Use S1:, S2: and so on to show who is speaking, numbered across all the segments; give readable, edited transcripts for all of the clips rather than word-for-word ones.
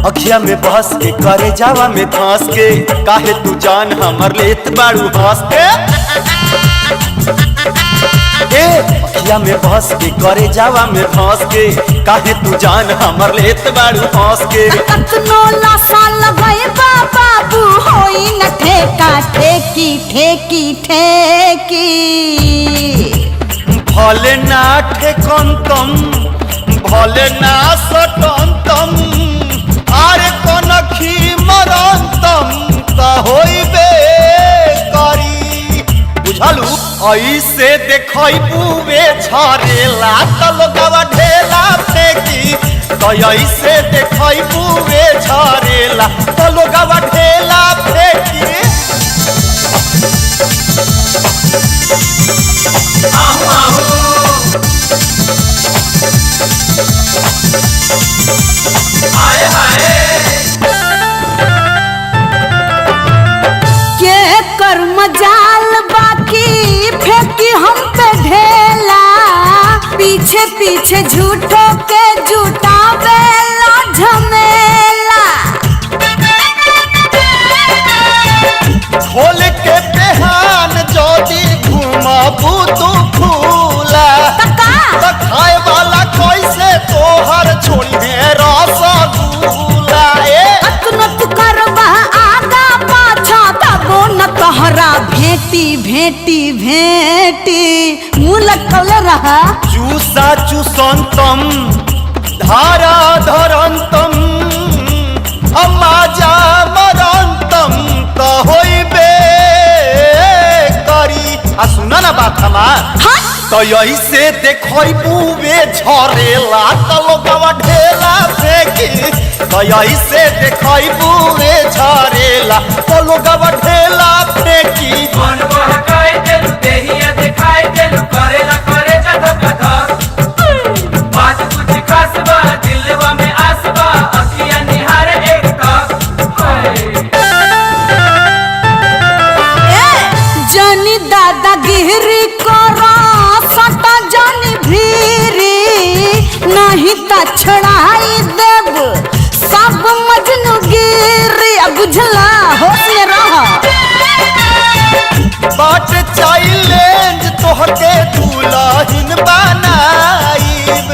S1: अखिया में बहस के करे जावा में धंस के काहे तू जान हमर लेत बाड़ू हंस के अखिया में बहस के करे जावा में धंस के काहे तू जान हमर लेत बाड़ू हंस के
S2: कतनो लासा लगाए बाबू होई न ठेका ठेकी ठेकी ठेकी
S1: भले ना ठेकंतम भले ना सटंतम आरे कोनखी मरंतम त होइबे करी बुझलू ऐसे देखई बुवे झरेला त लोगवा ढेला फेंकी तो ऐसे देखई बुवे झरेला त लोगवा ढेला फेंकी
S2: के कर मजाल बाकी फेंकी हम पे ढेला पीछे पीछे झूठो के जुटावेला झमेला
S1: खोल के पेहान जोदी घुमाबू तू फूला त खाए वाला कैसे तोहर छोड़ी रसगुल्ला
S2: अतनो तू करवा आगा पाछा तबो न तोहरा भेटी भेटी भेटी मुँह लटकल रहा
S1: चूसा चूसंतम धारा धरंतम अमाजा मरंतम त होइबे करी आ सुना ना बात हमार तो ऐसे देखई बुवे झरेला त लोगवा ढेला फेंकी तो ऐसे देखई बुवे झरेला त लोगवा ढेला फेंकी
S3: मन बहकाए देलु देहिया दिखाए देलु करेला करे जद कथा बात कुछ खास बा दिलवा में आस बा अखियां निहार एक
S2: जनी दादागिरी करा सटा जानी भीरी नहीं त छड़ाई देव सब मजनू गिरी बुझला होश में रहा
S1: बाट चैलेंज तोहके दुल्हन बनाईब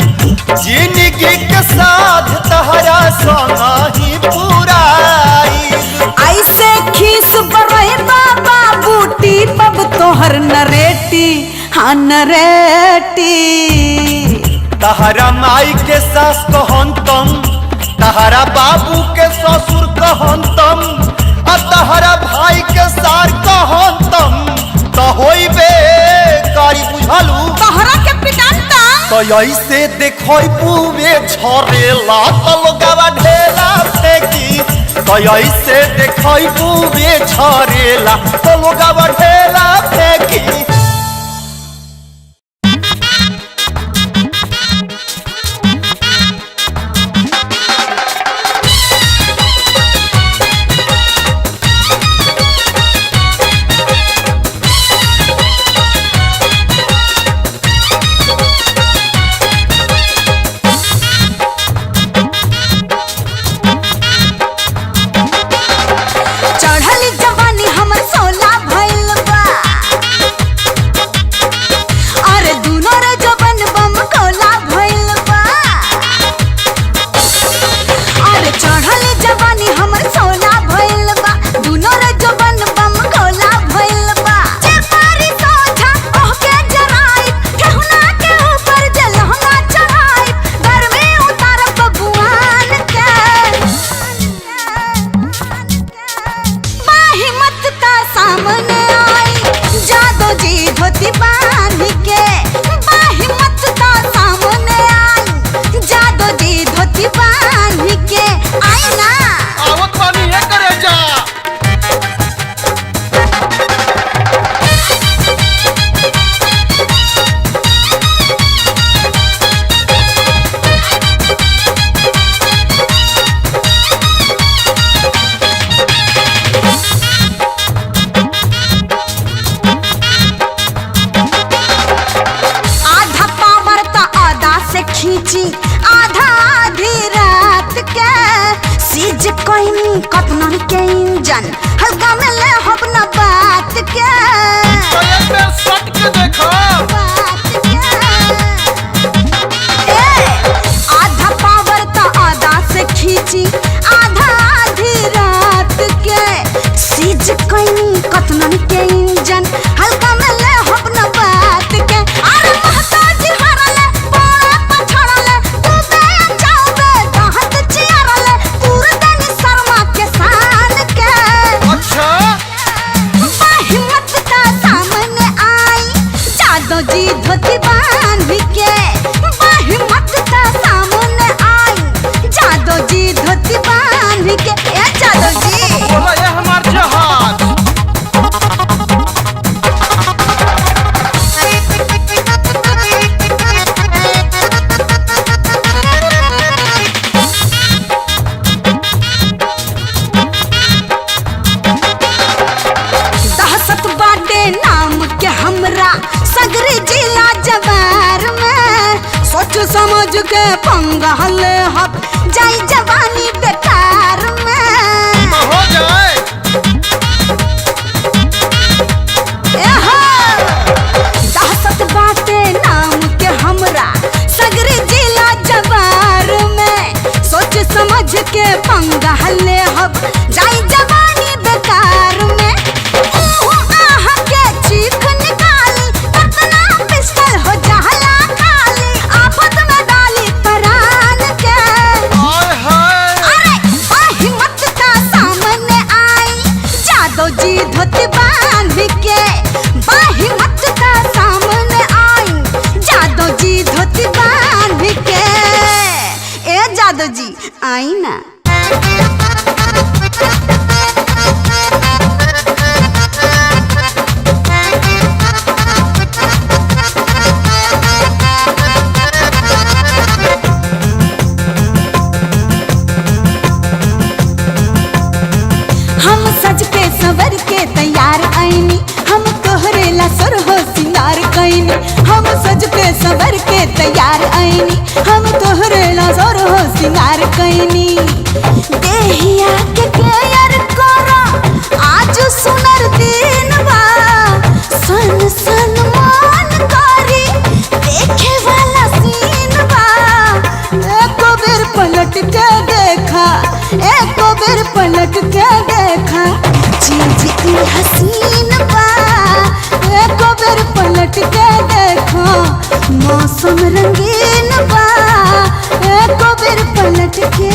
S1: जिंदगी के साथ तहरा संग ही पुराईब
S2: ऐसे खीस बरई बाबा बूटी बब तोहर नरेटी हाँ नरेटी
S1: तहरा माई के सास कहंतम तहरा बाबू के ससुर कहंतम आ तहरा भाई के सार कहंतम त होइबे करी बुझलू
S2: तोहरा के पिटाता
S1: तो ऐसे देखई बुवे झरेला त लोगवा ढेला फेंकी तो ऐसे देखई बुवे झरेला त लोगवा ढेला फेंकी
S2: चढ़ली जवानी हमर सोला भइल बा के इंजन हल्का में ले अपना बात के
S1: तो एक बेर सट के देखो
S2: आधा पावर तो आधा से खींची आधा आधी रात के सीज कहीं कतनन के इंजन हल्का में ले अपना बात के अरे महताजी हरले पोड़ा पछड़ले तू दे जाओगे कहत चिरले पूरे दिन शर्मा के शान के
S1: अच्छा
S2: हिम्मत का सामने आई जादो जी धोती बांध के हिम्मत का सामने आई जादो जी धोती बांध के ए जादो जी
S1: बोला ये हमार जहाज
S2: दहशत बाटे नाम के हमरा सगरी जिला जवार में सोच समझ के पंगा ले हक जाई जवानी बेकार में
S1: हो जाए
S2: दहशत बाटे नाम के हमरा सगरी जिला जवार में सोच समझ के पंगा ले हक जाई जवानी बेकार में आह के चीख निकाली कतना पिस्टल हो जाला खाली आफत में डाली परान के
S1: हाय हाय
S2: अरे हिम्मत का सामने आई जादो जी धोती बांध के हिम्मत का सामने आई जादो जी धोती बांध के ए जादो जी आई ना हम सज के सवर के तैयार आईनी हम तोहरे ला सर हो सिंगार कईनी हम सज के सवर के तैयार आईनी हम तोहरे ला सर हो सिंगार कईनी देहिया के केयर करो आज सुनर दिन बा सन सन मान करी देखे वाला सीन बा एको बेर पलट के देखा एको बेर पलट के देखा चीज की हसीन बा एको बेर पलट के देखा मौसम रंगीन बा एको बेर पलट के